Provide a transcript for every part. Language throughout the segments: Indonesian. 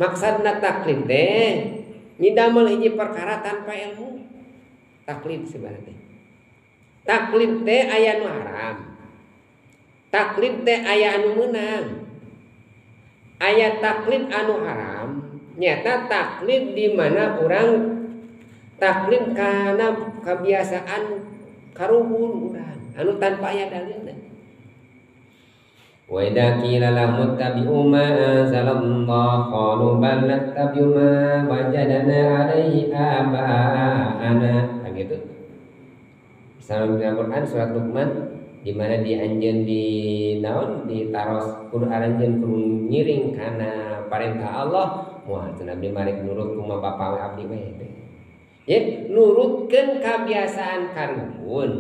Maksudna taklid teh ngidamel hiji perkara tanpa ilmu. Taklid sebenarnya. Taklid teh aya nu haram. Taklid teh aya anu meunang. Aya taklid anu haram, nyata taklid di mana orang taklid kana kebiasaan karuhun urang anu tanpa aya dalilna. Wa idza qila lahum ittabi'u ma anzalallahu qalu bal nattabi'u ma wajadna 'alaihi aba'ana. Kan gitu. Misalnya di Al-Qur'an surat Luqman di mana dianjeun di naon ditaros kudu aranjeun kudu ngiring kana perintah Allah moal cenah abdi mari nurut kumaha bapa abdi we. Ya, nurutkeun kebiasaan karuhun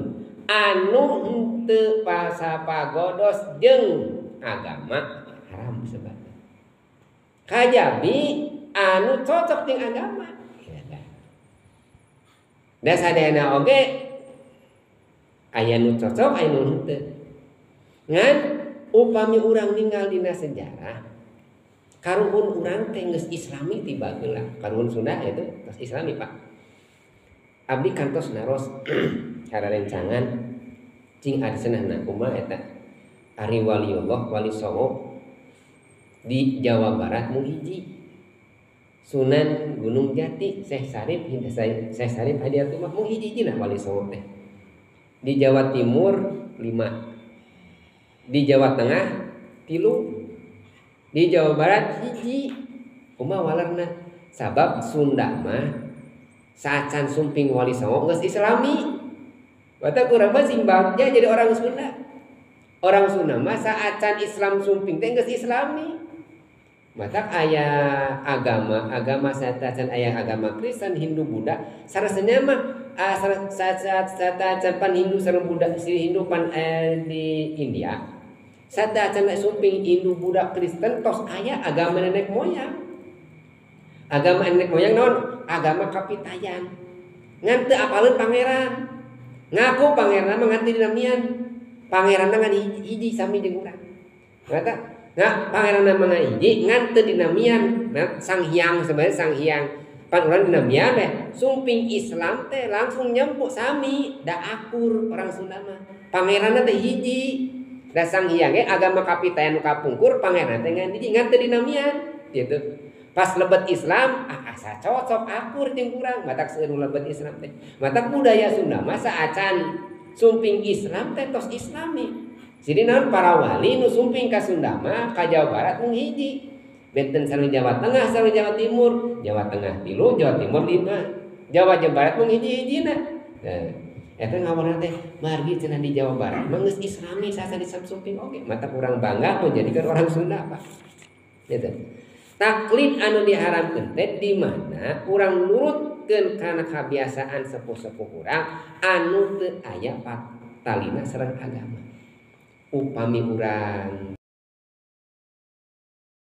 anu henteu pasapagodos jeung agama haram sebenarnya. Kajabi anu cocok jeung agama. Da sadayana oge aya nu cocok aya nu henteu. Ngan upami urang ninggal dina sejarah karuhun urang teh geus islami tiba heula. Karuhun Sunda itu geus islami, Pak. Abdi kantos naros hararencangan cing ariseunna kumaha eta Ari Waliullah Wali Songo di Jawa Barat mung hiji Sunan Gunung Jati Syekh Sarif Hadiatullah mung hiji-hijina Wali Songo teh. Di Jawa Timur 5, di Jawa Tengah 3, di Jawa Barat hiji. Kumaha walerna? Sabab Sunda mah saacan sumping Wali Songo geus islami. Bata kurang mah simbagja jadi orang Sunda. Orang Sunda mah saacan Islam sumping teh geus islami. Matak aya agama saacan aya agama Kristen, Hindu, Buddha. Sarasana mah saacan pan Hindu sareng Buddha si Hindu pan di India. Saacan sumping Hindu, Buddha, Kristen tos aya agama nenek moyang. Agama nenek moyang naon? Agama kapitayan. Ngan teu apaleun pangeran. Ngaku pangeran mah ngan teu dinamian. Pangeranna ngan hiji sami jeung urang. Ngata? Nah, pangeran mah hiji ngan teu dinamian. Nah, Sang Hyang sebenarnya Sang Hyang. Pan urang dinamian teh sumping Islam teh langsung nyempu sami, da akur orang Sunda mah. Pangeranna teh hiji. Da Sang Hyang ge agama kapitayan kapungkur pangeran teh ngan hiji ngan teu dinamian. Gitu. Pas lebet Islam asa cocok akur jeung urang matak seueur lebet Islam teh. Matak budaya Sunda mah saacan sumping Islam teh tos islami. Jadi naon para wali nu sumping ka Sunda mah ka Jawa Barat mung hiji. Benten sareng Jawa Tengah sareng Jawa Timur. Jawa Tengah 3, Jawa Timur 5. Jawa Barat mung hiji-hijina. Nah, eta ngawarna teh margi cenah di Jawa Barat mah geus islami saacan Islam sumping oge. Matak urang bangga menjadikan orang Sunda, Pak. Gitu. Taklid anu diharamkeun teh di mana urang nurutkeun kana kebiasaan sepuh-sepuh urang anu teu aya patalina sareng agama. Upami urang